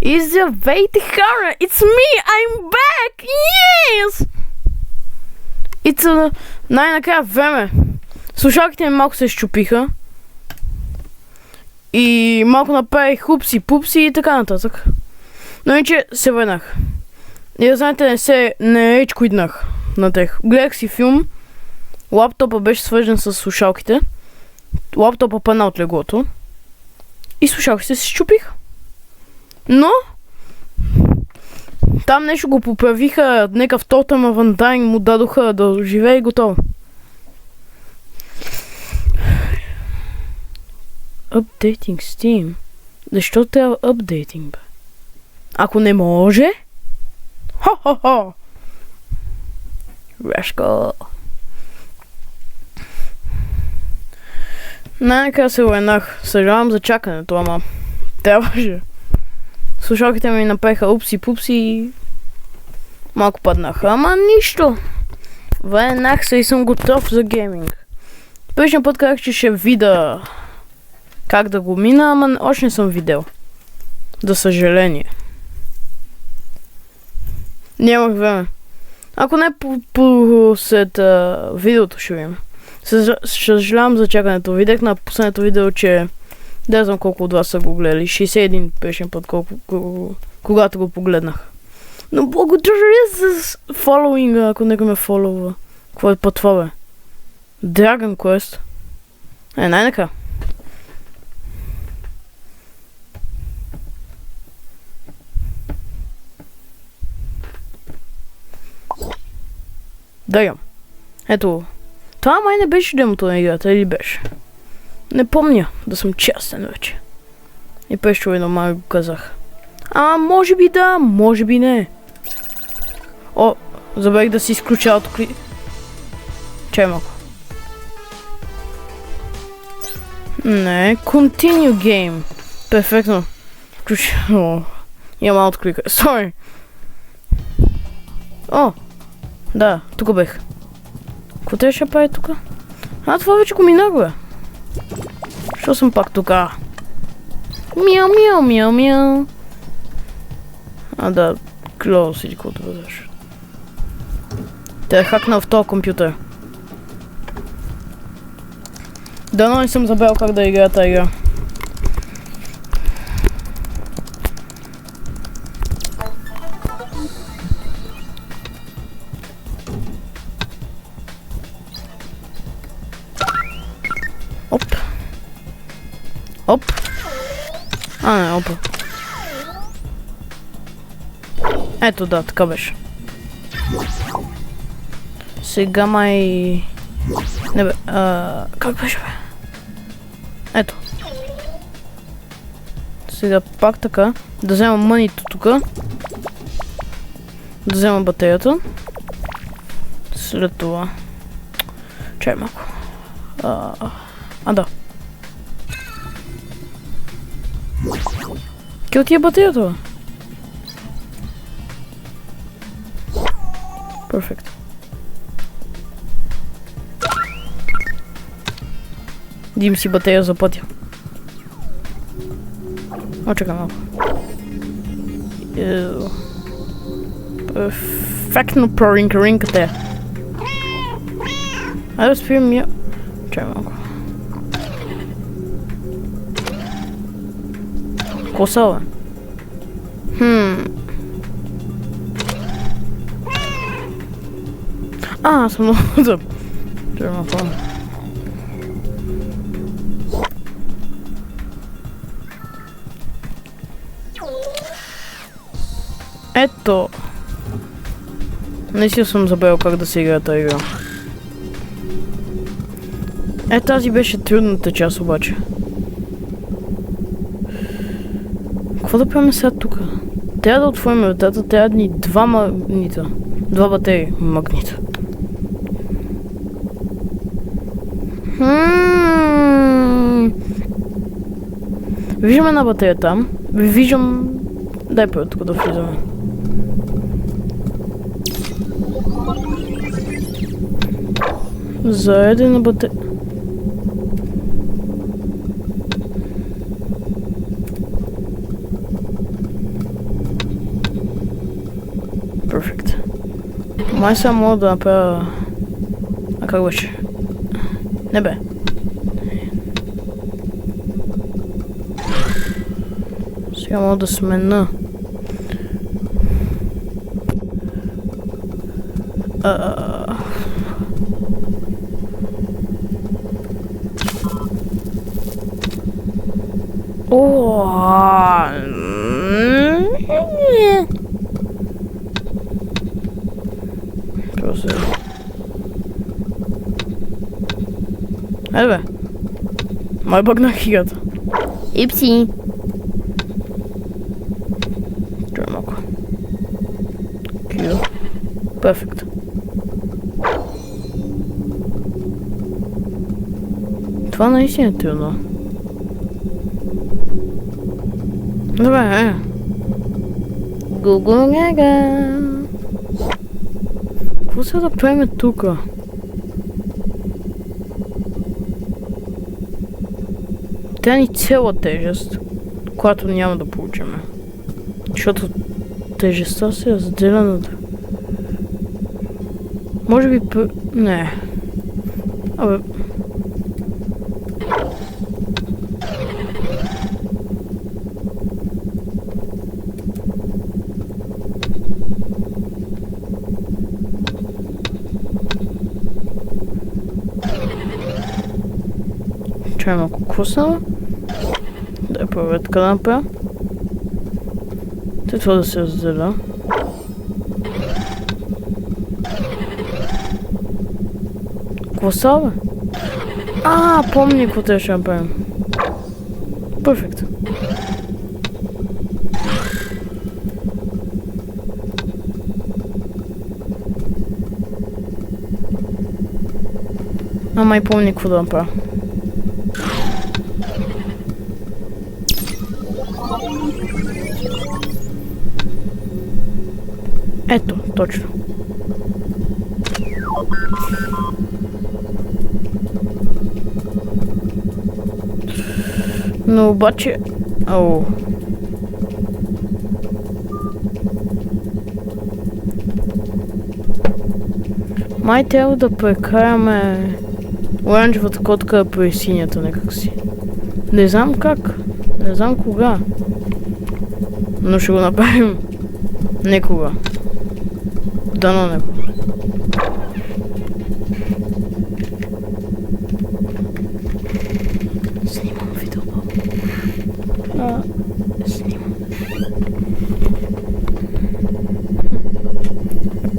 Здравейте хора! It's me! I'm back! Yes! Най-накрая време. Слушалките ми малко се щупиха. И малко направих хупси, пупси и така нататък. Но иначе се върнах. И да знаете, не рейджквитнах на тех. Гледах си филм. Лаптопа беше свържен с слушалките. Лаптопа падна от леглото. И слушалките се щупиха. Но там нещо го поправиха, някакъв тотем авантайн му дадоха да живее и готово. Updating Steam. Защо трябва апдейтинг, бе? Ако не може? Хо-хо-хо! Решко! Най-накрая се върнах. Съжалявам за чакането, ама трябваше. Слушалките ми направиха упси-пупси и малко паднаха. Ама нищо! Върнах се и съм готов за гейминг. Предишния път казах, че ще видя как да го мина, ама още не съм видел. За съжаление. Нямах време. Ако не след видеото ще видим. Съжалявам за чакането. Видях на последното видео, че не знам колко от вас са го гледали. 61 предишния път, когато го погледнах. Но благодаря за фоллоуинга, ако някой ме фоллоува. Какво е по това, бе? Dragon Quest. Най-нака. Да ям. Ето. Това май не беше демото на играта, или беше? Не помня, да съм честен вече. И пещовено май го казах. Може би да, може би не. О, забравих да си изключа автоклик. Чай малко. Не, continue game. Перфектно. Включи. Имам автоклика. Sorry. О, да, тук бех. Какво те ще прави тук? Това вече го минах, бе. Що съм пак тука? Мяу, мяу, мяу, мяу. Да, клоус или каквото бъдеш. Те е хакнал в този компютър. Дано не съм забрал как да играя тази игра. Оп. Не, опа. Ето да, така беше. Сега май... Не бе, как беше, бе? Ето. Сега пак така. Да взема мънито тука. Да взема батерията. След това... Чай малко. Да. Къде ти е батерията, бе? Перфект. Дим си батерия за пътя. Чакай малко. Перфектно проринка-ринката е. Айде да спирам я. Чакай малко. Коса, бе? Съм много зъб. Чакай малко. Ето. Не си съм забравил как да се играе тази игра. Тази беше трудната част обаче. Какво да правим сега тук? Трябва да отворим вратата, трябва да ни два магнита. Два батерии магнита. Виждам една батерия там. Виждам... Дай първо тук да влизаме. Заедена батерия... Перфект. Май сега мога да направя... А как беше? Не бе. Сега мога да смена. Просто... Айде бе. Май багнах играта. Ипси. Чуй малко. Кио. Перфект. Това наистина е трудно. Добре, Гугу Гага. Какво сега да правим тука? Тя ни цела тежест, която няма да получим. Защото тежестта се разделя на... Може би... Не. Абе... Чай малко, какво става? Да я проверя така да направя. Те това да се разделя. Какво става, бе? Помни какво те ще направим. Перфект. Май помни какво да направя. Ето, точно. Но обаче... Май трябва да прекараме оранжевата котка при синята някак си. Не знам как. Не знам кога. Но ще го направим некога. Дано некога. Снимам видео. Снимам.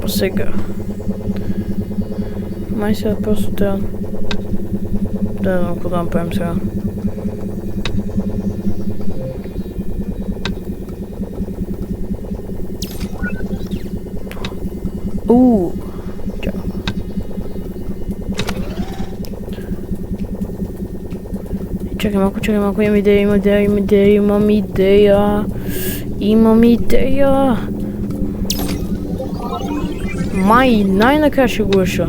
По сега. Май сега просто трябва да знам какво да направим сега. Чакай малко, имам идея. Май, най-накрая ще го реша.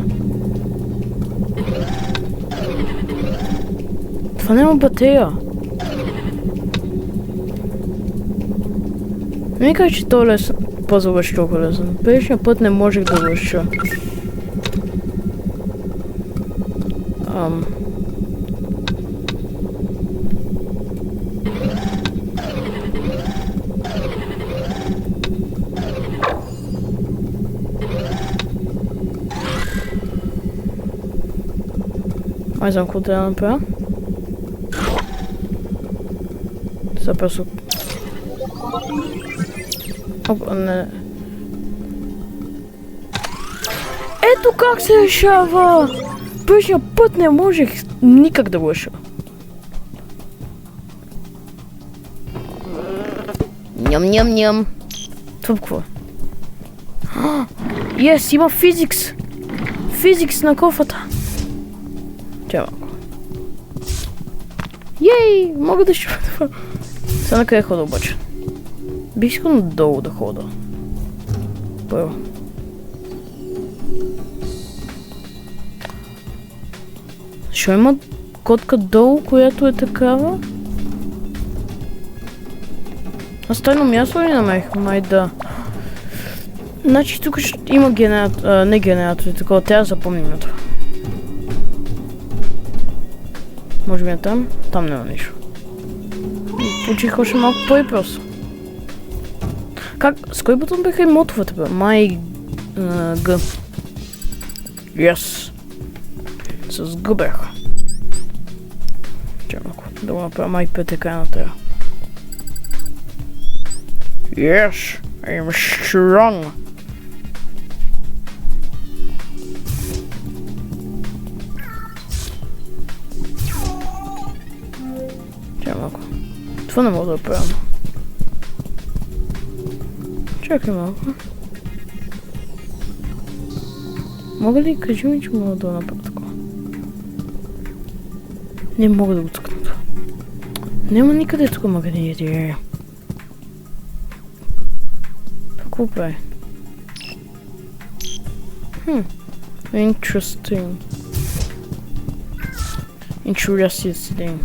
Това няма батерия. Не ми кажа, че то лесен. Пъзъл беше толкова лесен. Предишния път не можех да го реша. Май знам какво трябва да направя. Сега просто... Опа, не. Ето как се решава! Предишния път не можех никак да го реша. Ням. Това какво е? Yes, има физикс! Физикс на кофата! Чай малко. Ей, мога да ще това. Сега на къде хода обаче? Бих искал надолу да хода. Първо. Що има котка долу, която е такава? Аз тайно място ли намерих? Май да. Значи тук ще има генератор, не генератори, такова, трябва да запомним това. Може би е там? Там няма нищо. Учих още малко по-просто. Как? С кой бутон бяха и мотовете, бе? Май... Г. Yes. С Г бяха. Чакай малко. Да го направя май ПТК на тея. Yes. I'm strong. Чакай малко. Това не мога да правя. Чакай малко. Мога ли? Кажи ми, че мога да направя такова. Не мога да го цъкна това. Няма никъде тук магнити. Какво прави? Interesting. Interesting.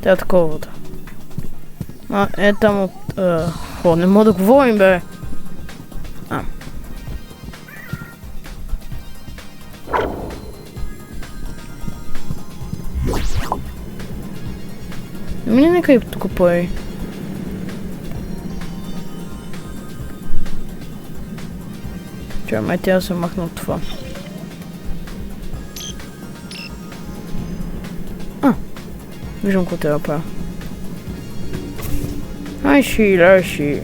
Тя такова. Там от... О, не мога да говорим, бе. Мини нека и тук появи. Чай, май тя да се махна от това. Виждам какво трябва да правя. Айши.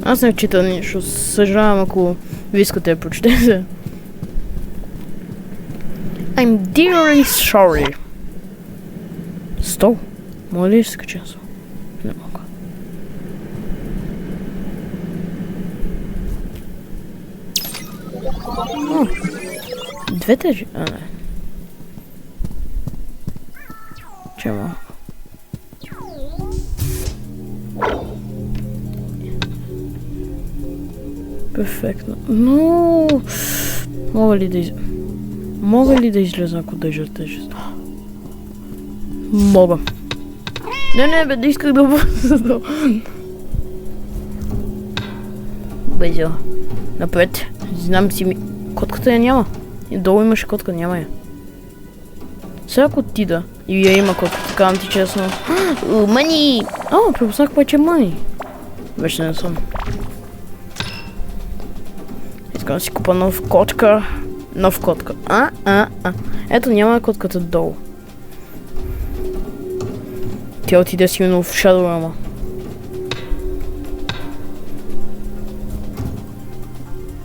Аз не читам нищо, съжалявам ако ви искате да прочетете. I'm dearly sorry. Стол? Мога ли да се кача? Не мога. Двете... не. Чема? Перфектно. Но... Мога ли да излеза, ако държа тежест? Мога. Не, бе, да исках да бъда. Бейзо. Напред. Знам си ми... Котката я няма. И долу имаше котка, няма я. Сега ако отида и я има котката, казвам ти честно. Мани! Препознах паче мани. Вече не съм. Искам да си купа нов котка. Ето няма котката долу. Тя отиде силно в Shadow Realm.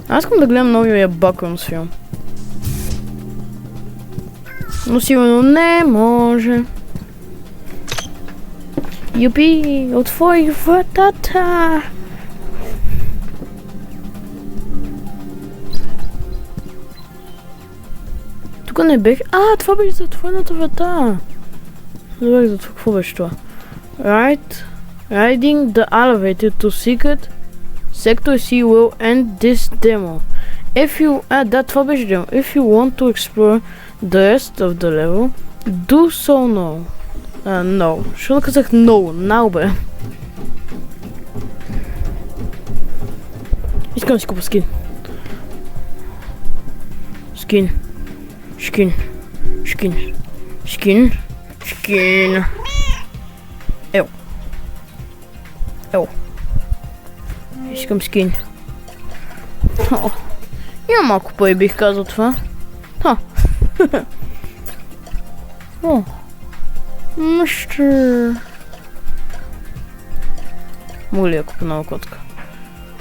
Аз искам да гледам новия Backrooms филм. Но сигурно не може. Юпи, отвори вратата! Тук не бех... това беше затворената врата! Добре, за това какво беше това? Riding the elevator to secret sector C will end this demo. If you... това беше демо. If you want to explore the rest of the level, do so now. No. Що да казах no? Now, бе. Искам да си купа скин. Скин. Ел. Искам скин. Има малко пари, бих казал това. Мъщер. Мога ли да купа нова котка?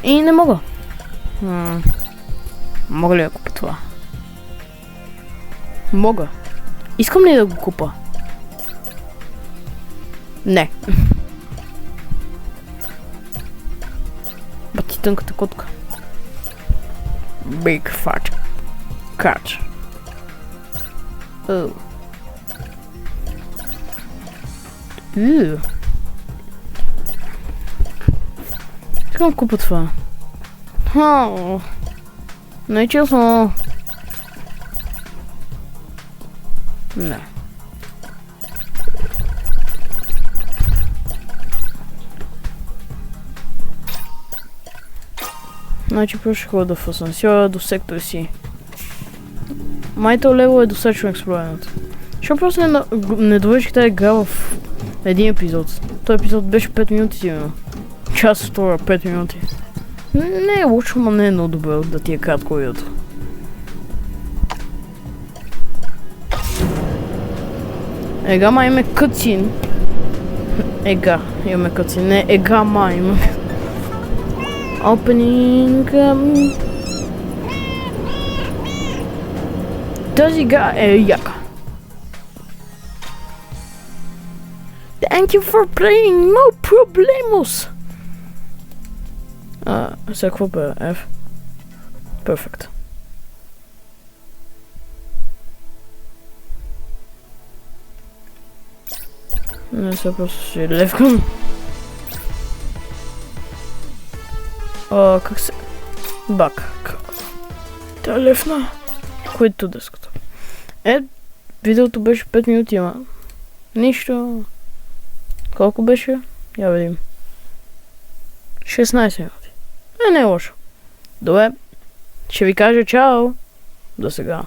И не мога. Мога ли да купа това? Мога. Искам ли да го купа? Не. Бати тънката котка. Big fat cat. Искам купа това. Не е честно. Не. Значи първо ще ходя в асансьора до сектор си. Майто лево е достатъчно експлорирането. Защо просто не довърших тази игра в един епизод? Този епизод беше 5 минути сигурно. Час втора, 5 минути. Не е лошо, но не е много добре да ти е кратко видеото. Ега ма имаме къцин. Ега имаме къцин, не ега ма имаме. Опенинг. Тази игра е яка. Thank you for playing, no problemos! Сега какво бе? F? Perfect. Не, сега просто ще левкам. Как се... Бак. Тя левна. Който деската. Видеото беше 5 минути, ама... Нищо... Колко беше? Я видим. 16 минути. Не е лошо. Добре. Ще ви кажа чао. До сега.